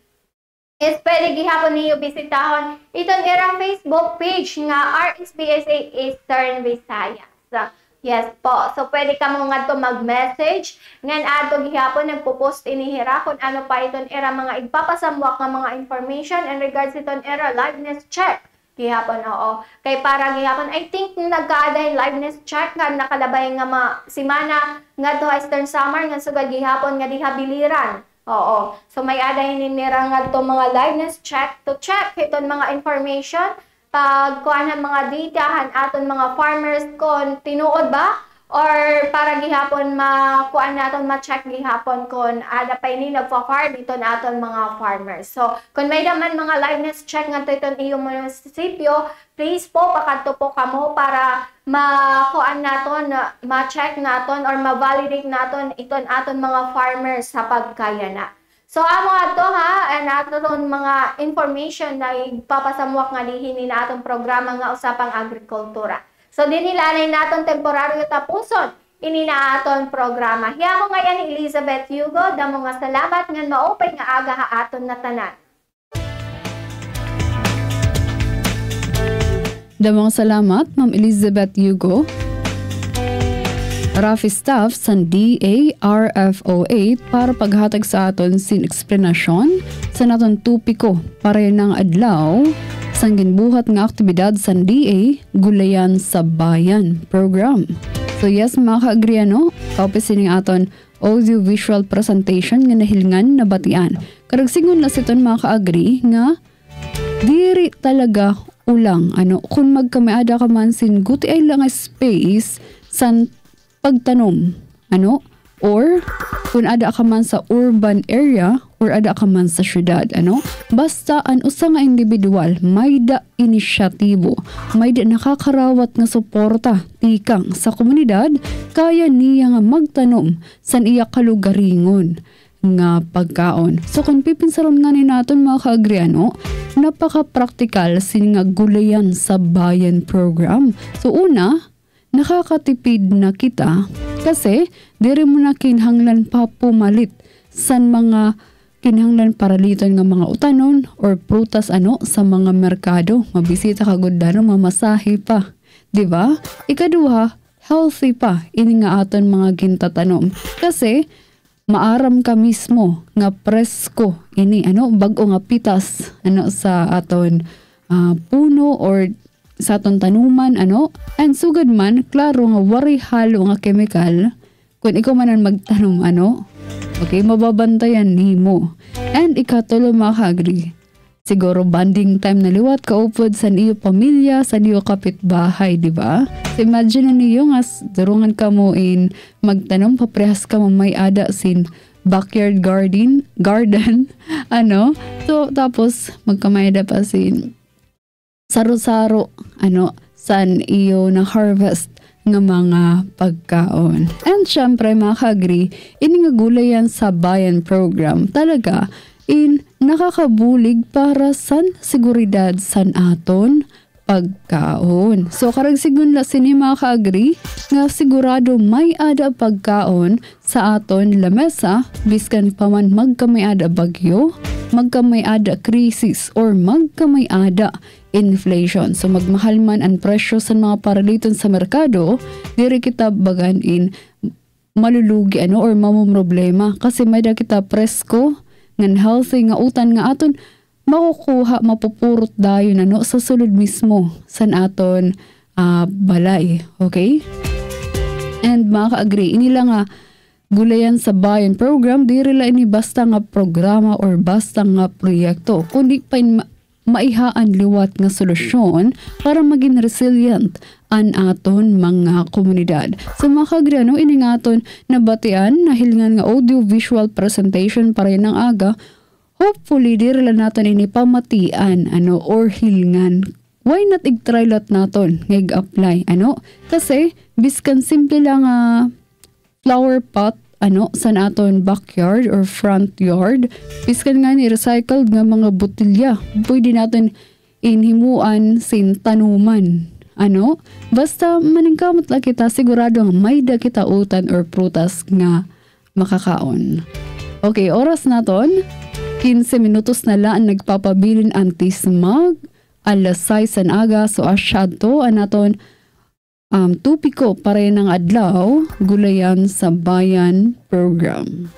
is pwede gihapon niyo bisitahon iton irang Facebook page nga RSBSA Eastern Visayas. Yes po. So pwede ka mo nga to mag-message ngan ato gihapon nagpo-post inihira kung ano pa iton era mga igpapasamwak nga mga information in regards iton era liveness check. Gihapon, oo. Kay para gihapon, I think nagkaaday liveness check nga nakalabay nga simana nga to Eastern Summer nga sugad gihapon nga diha biliran. Oo. So may aday ninira nga to mga liveness check to check iton mga information pag kuanan mga datahan aton mga farmers kon tinuod ba or para gihapon makuan naton ma-check gihapon kon ada pa ini nagfa-farm iton aton mga farmers. So kung may daman mga liveness check nga iton iyong munisipyo, please po pakadto po kamo para makuan naton, ma-check naton or ma-validate naton iton aton mga farmers sa pagkayana. So amo ato ha, and aton mga information na ipapasamuak nga dihin na atong programa nga usapang agrikultura. So dinilanay naton temporaryo tapuson ini na aton programa. Hiyamo nga yan Elizabeth Hugo, damo nga salamat ngan maupay nga aga ha aton na tanan. Damo nga salamat Ma'am Elizabeth Hugo. Rafi staff sa DARFO8 para paghatag sa aton sin eksplanasyon sa naton tupiko para ng adlaw sang ginbuhat nga aktibidad sa DA Gulayan sa Bayan program. So yes, mga ka-agree ano, kaupisin ng aton audio-visual presentation nga nahilingan na batian. Karagsingon na siton mga ka-agree nga diri talaga ulang ano kung magkamaada ka man sin guti ay lang space san pagtanom, ano? Or, kung ada ka man sa urban area or ada ka man sa syudad, ano? Basta, an usa nga individual, may da inisyatibo, may da nakakarawat nga suporta, tikang sa komunidad, kaya niya nga magtanom san iya kalugaringon nga pagkaon. So, kung pipinsaron nga ni natin mga ka-agree, ano? Napaka-practical sin nga Gulayan sa Bayan program. So, una, nakakatipid na kita kasi diri mo na kinhanglan pa pumalit san mga kinhanglan paraliton nga mga utanon or prutas ano sa mga merkado. Mabisita ka gud dano, mamasahe pa, di ba? Ikaduha, healthy pa ini nga aton mga gintatanom kasi maaram ka mismo nga presko ini ano bag-o nga pitas ano sa aton puno or sa aton tanuman ano and sugad man klaro nga wari halo nga chemical kung ikaw man ang magtanom ano okay mababantayan nimo. And ikatulo mga ka-agree siguro bonding time na liwat kaupod sa iyo pamilya sa iyo kapitbahay, di ba? So imagine niyo nga durungan ka mo in magtanom paprehas ka mo may ada sin backyard garden ano so tapos magkamayda pa sin saro-saro ano san iyo na harvest nga mga pagkaon. And syempre mga ka-agree ini nga Gulayan sa Bayan program talaga in nakakabulig para san seguridad san aton pagkaon. So karagsigon la sini mga ka-agree nga sigurado may ada pagkaon sa aton lamesa biskan pa man magkamay ada bagyo, magkamay ada krisis or magkamay ada inflation. So magmahal man ang presyo sa mga paraliton sa merkado, diri kita bagan in malulugi ano or mamumroblema kasi may da kita presko ngan healthy nga utan nga aton makukuha mapupurot dayon ano sa sulod mismo san aton balay. Okay? And mga ka-agree, inila nga Gulayan sa Bayan program, diri la ini basta nga programa or basta nga proyekto, kundi pa maihaan liwat nga solusyon para maging resilient an aton mga komunidad. So mga ka-agree, ano, ini nga aton nabatian, nahilingan nga audio-visual presentation para yan ang aga, hopefully diri lang natin ini pamatian ano or hilingan. Why not i-try lot naton ngig-apply ano? Kasi biskan simple lang flower pot ano sa aton backyard or front yard, biskan nga ni recycled nga mga botilya pwede natin inhimuan sin tanuman ano, basta maningkamot lang kita sigurado nga may da kita utan or prutas nga makakaon. Okay, oras naton 15 minutos na lang nagpapabilin anti-smog. Alas 6 an aga so asyado anaton tupiko pare ng adlaw gulayan sa bayan program.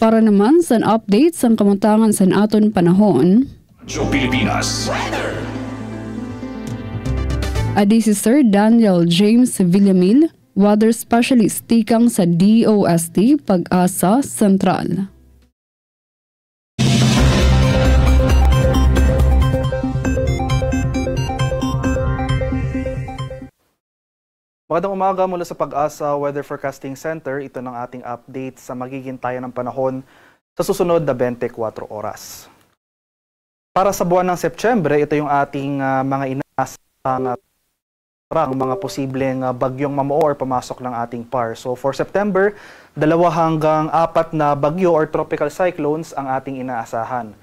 Para naman sa update sa kamuntangan sa aton panahon, Pilipinas. adi si Sir Daniel James Villamil, Weather Specialist tikang sa DOST Pag-asa Sentral. Magandang umaga mula sa Pag-asa Weather Forecasting Center. Ito ng ating update sa magiging tayo ng panahon sa susunod na 24 oras. Para sa buwan ng Setyembre, ito yung ating mga inaasang mga posibleng bagyong mamuo or pumasok ng ating PAR. So for September, 2 hanggang 4 na bagyo or tropical cyclones ang ating inaasahan.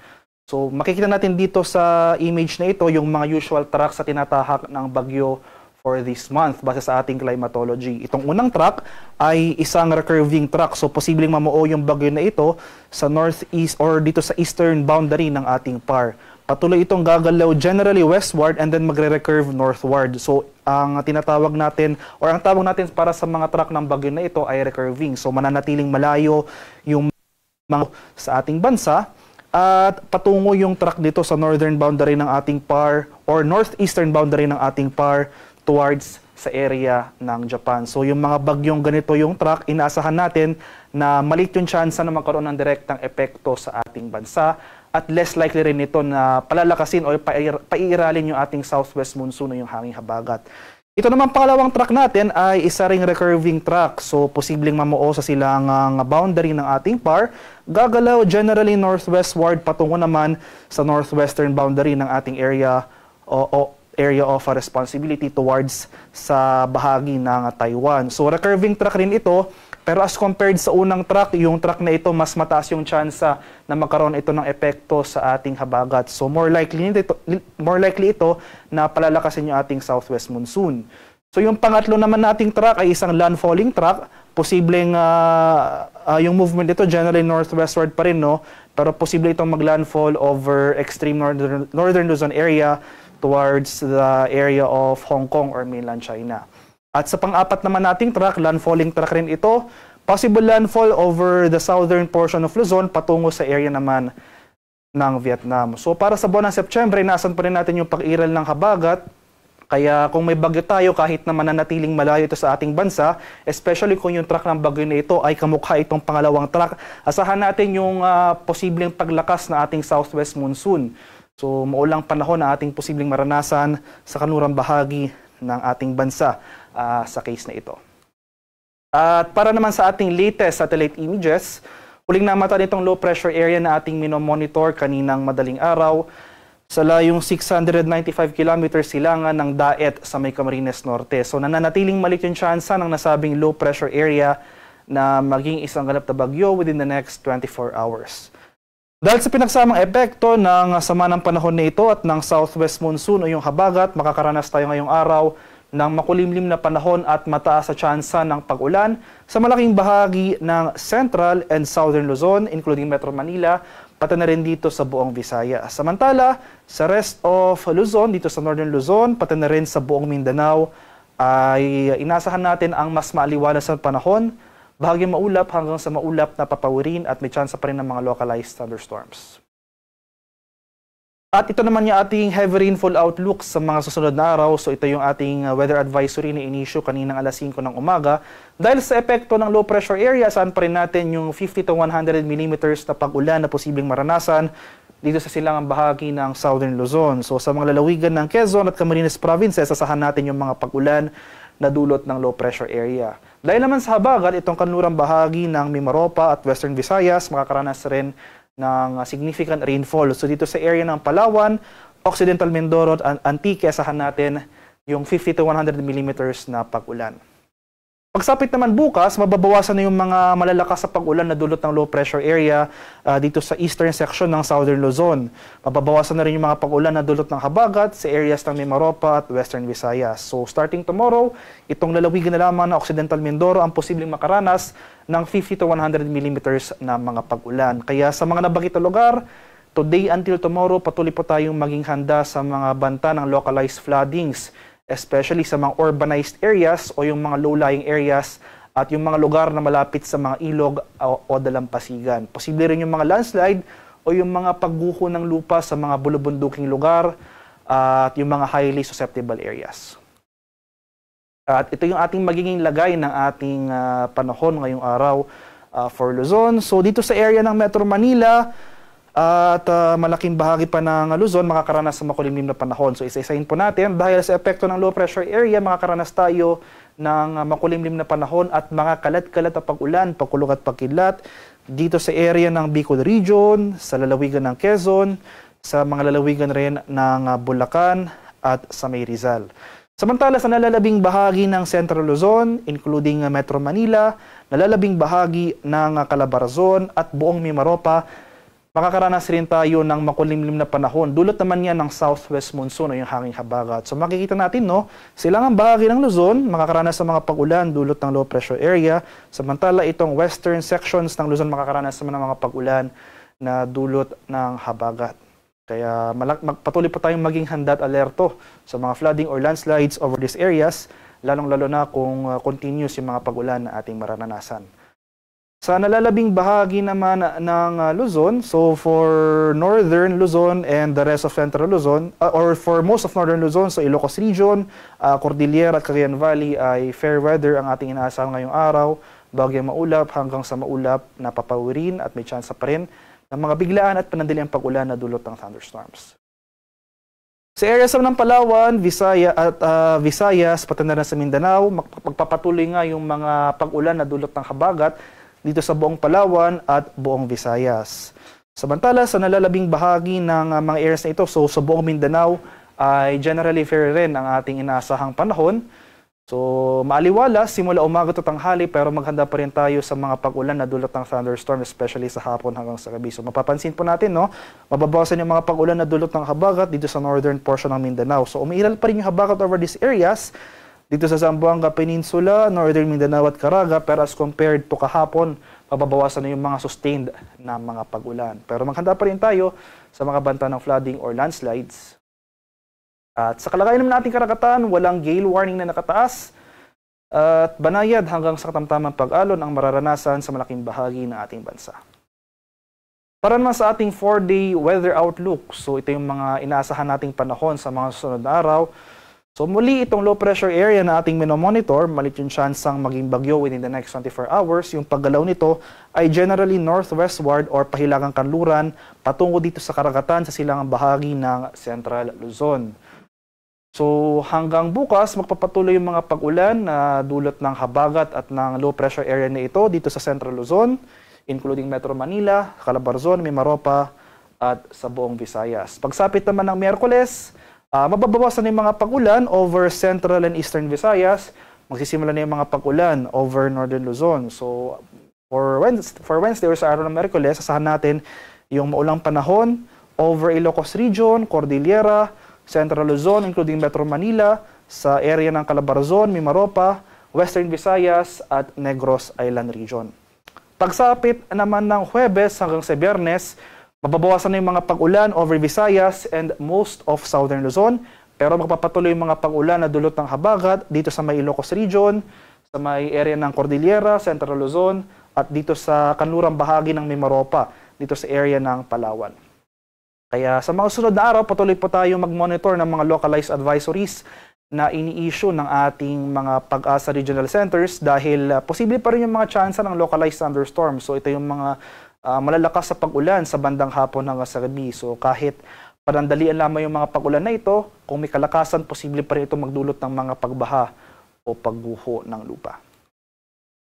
So makikita natin dito sa image na ito yung mga usual tracks sa tinatahak ng bagyo for this month base sa ating climatology. Itong unang track ay isang recurving track. So posibleng mamuo yung bagyo na ito sa northeast or dito sa eastern boundary ng ating PAR. Patuloy itong gagalaw generally westward and then magre-recurve northward. So ang tinatawag natin or ang tawag natin para sa mga track ng bagyo na ito ay recurving. So mananatiling malayo yung mga sa ating bansa at patungo yung track dito sa northern boundary ng ating PAR or northeastern boundary ng ating PAR towards sa area ng Japan. So yung mga bagyong ganito yung track, inaasahan natin na maliit yung chance na magkaroon ng direktang epekto sa ating bansa at less likely rin ito na palalakasin o paiiralin yung ating southwest monsoon o yung hanging habagat. Ito naman pangalawang track natin ay isa ring recurving track. So posibleng mamuo sa silangang boundary ng ating PAR. Gagalaw generally northwestward patungo naman sa northwestern boundary ng ating area area of responsibility towards sa bahagi ng Taiwan. So recurving track rin ito, pero as compared sa unang track, yung track na ito mas mataas yung tsansa na magkaroon ito ng epekto sa ating habagat. So more likely ito na palalakasin yung ating southwest monsoon. So yung pangatlo naman nating track ay isang landfalling track. Posibleng yung movement ito generally northwestward pa rin, no? Pero posible itong maglandfall over extreme northern Luzon area towards the area of Hong Kong or mainland China. At sa pang-apat naman nating track, landfalling track rin ito, possible landfall over the southern portion of Luzon patungo sa area naman ng Vietnam. So para sa buwan ng Setyembre, naasan pa rin natin yung pag-iral ng habagat. Kaya kung may bagyo tayo, kahit na mananatiling malayo ito sa ating bansa, especially kung yung track ng bagyo na ito ay kamukha itong pangalawang track, asahan natin yung posibleng paglakas na ating southwest monsoon. So maulang panahon na ating posibleng maranasan sa kanlurang bahagi ng ating bansa sa case na ito. At para naman sa ating latest satellite images, huling namata nitong low pressure area na ating minomonitor kaninang madaling araw sa layong 695 kilometers silangan ng Daet sa may Camarines Norte. So nananatiling maliit yung tsansa ng nasabing low pressure area na maging isang ganap na bagyo within the next 24 hours. Dahil sa pinagsamang epekto ng sama ng panahon na ito at ng southwest monsoon o yung habagat, makakaranas tayo ngayong araw ng makulimlim na panahon at mataas sa tsansa ng pag-ulan sa malaking bahagi ng central and southern Luzon, including Metro Manila, pati na rin dito sa buong Visayas. Samantala, sa rest of Luzon, dito sa northern Luzon, pati na rin sa buong Mindanao, ay inasahan natin ang mas maaliwalas na panahon, bahagi maulap hanggang sa maulap na papawirin at may tsansa pa rin ng mga localized thunderstorms. At ito naman yung ating heavy rainfall outlook sa mga susunod na araw. So ito yung ating weather advisory na inisyu kaninang alas 5 ng umaga. Dahil sa epekto ng low pressure area, saan pa rin natin yung 50 to 100 millimeters na pag-ulan na posibleng maranasan dito sa silangang bahagi ng southern Luzon. So sa mga lalawigan ng Quezon at Camarines provinces, asahan natin yung mga pag-ulan na dulot ng low pressure area. Dahil naman sa habagat, itong kanlurang bahagi ng Mimaropa at Western Visayas, makakaranas rin ng significant rainfall. So dito sa area ng Palawan, Occidental Mindoro at Antique, asahan natin yung 50 to 100 millimeters na pag-ulan. Pagsapit naman bukas, mababawasan na yung mga malalakas sa pag-ulan na dulot ng low pressure area dito sa eastern section ng Southern Luzon. Mababawasan na rin yung mga pag-ulan na dulot ng habagat sa areas ng Mimaropa at Western Visayas. So starting tomorrow, itong lalawigan na lamang na Occidental Mindoro ang posibleng makaranas ng 50 to 100 millimeters na mga pag-ulan. Kaya sa mga nabanggit na lugar, today until tomorrow, patuloy po tayong maging handa sa mga banta ng localized floodings, especially sa mga urbanized areas o yung mga low-lying areas at yung mga lugar na malapit sa mga ilog o dalampasigan. Posible rin yung mga landslide o yung mga pagguho ng lupa sa mga bulubunduking lugar at yung mga highly susceptible areas. At ito yung ating magiging lagay ng ating panahon ngayong araw for Luzon. So dito sa area ng Metro Manila, at malaking bahagi pa ng Luzon makakaranas sa makulimlim na panahon. So isa-isahin po natin dahil sa epekto ng low pressure area, makakaranas tayo ng makulimlim na panahon at mga kalat-kalat na pag-ulan, pagkulog at pagkidlat dito sa area ng Bicol Region, sa lalawigan ng Quezon, sa mga lalawigan rin ng Bulacan at sa May Rizal. Samantala sa nalalabing bahagi ng Central Luzon, including Metro Manila, nalalabing bahagi ng Calabarzon at buong Mimaropa, makakaranas rin tayo ng makulimlim na panahon. Dulot naman yan ng southwest monsoon o yung hanging habagat. So makikita natin, no, silangang bahagi ng Luzon, makakaranas sa mga pag-ulan dulot ng low pressure area. Samantala itong western sections ng Luzon makakaranas sa mga pag-ulan na dulot ng habagat. Kaya patuloy pa tayong maging handa at alerto sa mga flooding or landslides over these areas, lalong-lalo na kung continuous yung mga pag-ulan na ating mararanasan. Sa nalalabing bahagi naman ng Luzon, so for northern Luzon and the rest of central Luzon, or for most of northern Luzon, so Ilocos Region, Cordillera at Cagayan Valley ay fair weather ang ating inaasahan ngayong araw, bagyang maulap hanggang sa maulap na papawirin at may tsansa pa rin ng mga biglaan at panandaliang pag-ulan na dulot ng thunderstorms. Sa areas ng Palawan, Visayas, pati na rin sa Mindanao, magpapatuloy nga yung mga pag-ulan na dulot ng habagat dito sa buong Palawan at buong Visayas. Samantala, sa nalalabing bahagi ng mga areas na ito, so sa buong Mindanao, ay generally fair rin ang ating inaasahang panahon. So, maaliwala, simula umaga to tanghali, pero maghanda pa rin tayo sa mga pag-ulan na dulot ng thunderstorm, especially sa hapon hanggang sa gabi. So, mapapansin po natin, no, mababawasan yung mga pag-ulan na dulot ng habagat dito sa northern portion ng Mindanao. So, umiiral pa rin yung habagat over these areas, dito sa Zamboanga Peninsula, Northern Mindanao at Caraga, pero as compared to kahapon, mababawasan na yung mga sustained na mga pag-ulan. Pero maghanda pa rin tayo sa mga banta ng flooding or landslides. At sa kalagayan naman nating karagatan, walang gale warning na nakataas at banayad hanggang sa katamtamang pag-alon ang mararanasan sa malaking bahagi ng ating bansa. Para naman sa ating 4-day weather outlook, so ito yung mga inaasahan nating panahon sa mga susunod na araw. So muli itong low pressure area na ating minomonitor, malit yung chansang maging bagyo within the next 24 hours. Yung paggalaw nito ay generally northwestward or pahilagang kanluran patungo dito sa karagatan sa silangang bahagi ng Central Luzon. So hanggang bukas, magpapatuloy yung mga pag-ulan na dulot ng habagat at ng low pressure area na ito dito sa Central Luzon, including Metro Manila, Calabarzon, Mimaropa at sa buong Visayas. Pagsapit naman ng Miyerkules, mababawasan na yung mga pag-ulan over Central and Eastern Visayas. Magsisimula na yung mga pag-ulan over Northern Luzon. So, for Wednesday or sa araw ng Miyerkules, asahan natin yung maulang panahon over Ilocos Region, Cordillera, Central Luzon, including Metro Manila, sa area ng Calabarzon, Mimaropa, Western Visayas at Negros Island Region. Pagsapit naman ng Huwebes hanggang sa Biyernes, mababawasan na yung mga pag-ulan over Visayas and most of Southern Luzon, pero magpapatuloy yung mga pag-ulan na dulot ng habagat dito sa may Ilocos Region, sa may area ng Cordillera, Central Luzon, at dito sa kanlurang bahagi ng Mimaropa, dito sa area ng Palawan. Kaya sa mga sunod na araw, patuloy po tayo mag-monitor ng mga localized advisories na ini-issue ng ating mga Pag-asa Regional Centers dahil posible pa rin yung mga tsansa ng localized thunderstorms. So ito yung mga malalakas sa pag-ulan sa bandang hapon hanggang sa gabi. So kahit panandalian lamang yung mga pag-ulan na ito, kung may kalakasan, posible pa rin ito magdulot ng mga pagbaha o pagguho ng lupa.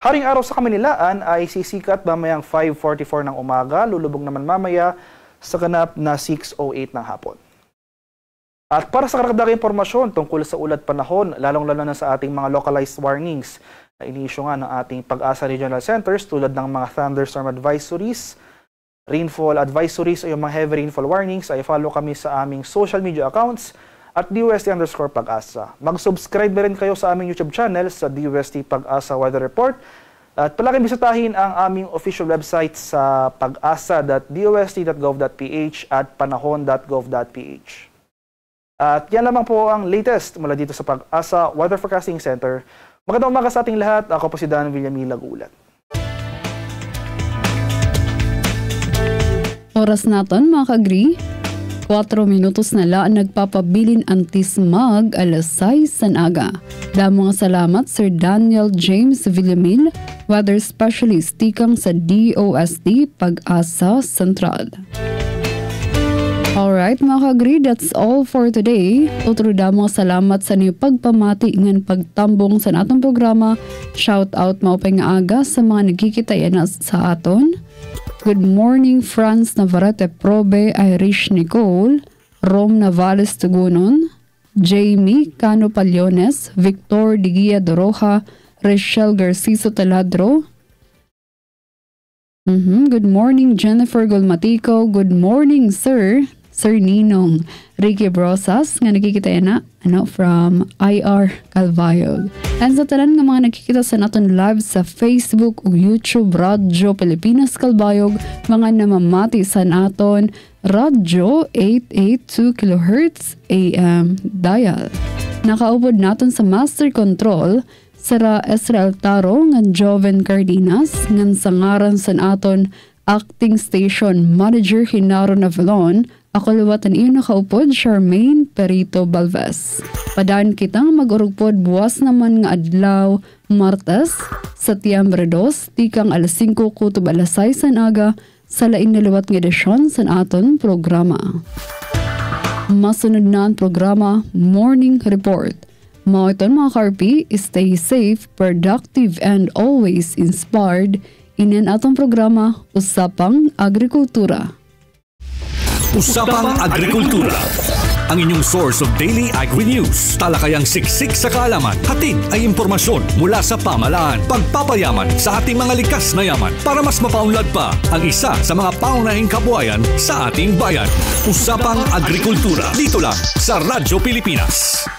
Haring araw sa Kaminilaan ay sisikat mamayang 5:44 ng umaga, lulubog naman mamaya sa ganap na 6:08 ng hapon. At para sa karagdagang impormasyon tungkol sa ulat panahon, lalong-lalo na sa ating mga localized warnings, inisyu nga ng ating Pag-asa Regional Centers tulad ng mga thunderstorm advisories, rainfall advisories o yung mga heavy rainfall warnings, ay follow kami sa aming social media accounts at DUST_Pag-asa. Mag-subscribe na rin kayo sa aming YouTube channel sa DUST Pag-asa Weather Report. At palagi bisitahin ang aming official website sa pag-asa.dust.gov.ph at panahon.gov.ph. At yan lamang po ang latest mula dito sa Pag-asa Weather Forecasting Center. Magandang umaga sa ating lahat. Ako po si Dan Villamila Gulat. Oras naton mga ka-agree. 4 minutos na lang nagpapabilin anti-smog alas 6 ng aga. Damo nga salamat Sir Daniel James Villamil, Weather Specialist tikang sa DOST Pag-asa Central. Alright mga ka-agree, that's all for today. Otro damo salamat sa niyo pagpamati ngan pagtambong sa atong programa. Shout out maupay nga aga sa mga nagkikita yan sa aton. Good morning Franz Navarrete Probe, Irish Nicole, Rom Navales Tugunon, Jamie Cano Paliones, Victor Digia Doroja, Rachel Garciso Taladro. Good morning Jennifer Golmatico. Good morning Sir Ninong Ricky Brosas nga nakikita na from IR Calbayog. And sa tanan nga mga nakikita sa naton live sa Facebook o YouTube Radyo Pilipinas Calbayog, mga namamati sa naton Radyo 882 kHz AM dial. Nakaupod naton sa Master Control Sara Esrael Taro ngan Joven Cardenas ngan sangaran sa naton Acting Station Manager Hinaro Navalon. Ako luwatan iyo nakaupod, Charmaine Perito Balves. Padaan kitang mag-urugpod buwas naman nga adlaw, Martes, Setyembre 2, tikang alas 5 kutub alas 6 ang aga, sa lain na luwat nga edisyon sa aton programa. Masunod na ang programa, Morning Report. Mga ito mga karpi, stay safe, productive, and always inspired. Inan atong programa, Usapang Agrikultura. Usapang Agrikultura, ang inyong source of daily agri-news. Talakayang siksik sa kaalaman, hatid ay impormasyon mula sa pamahalaan. Pagpapayaman sa ating mga likas na yaman para mas mapaunlad pa ang isa sa mga pangunahing kabuhayan sa ating bayan. Usapang Agrikultura, dito lang sa Radyo Pilipinas.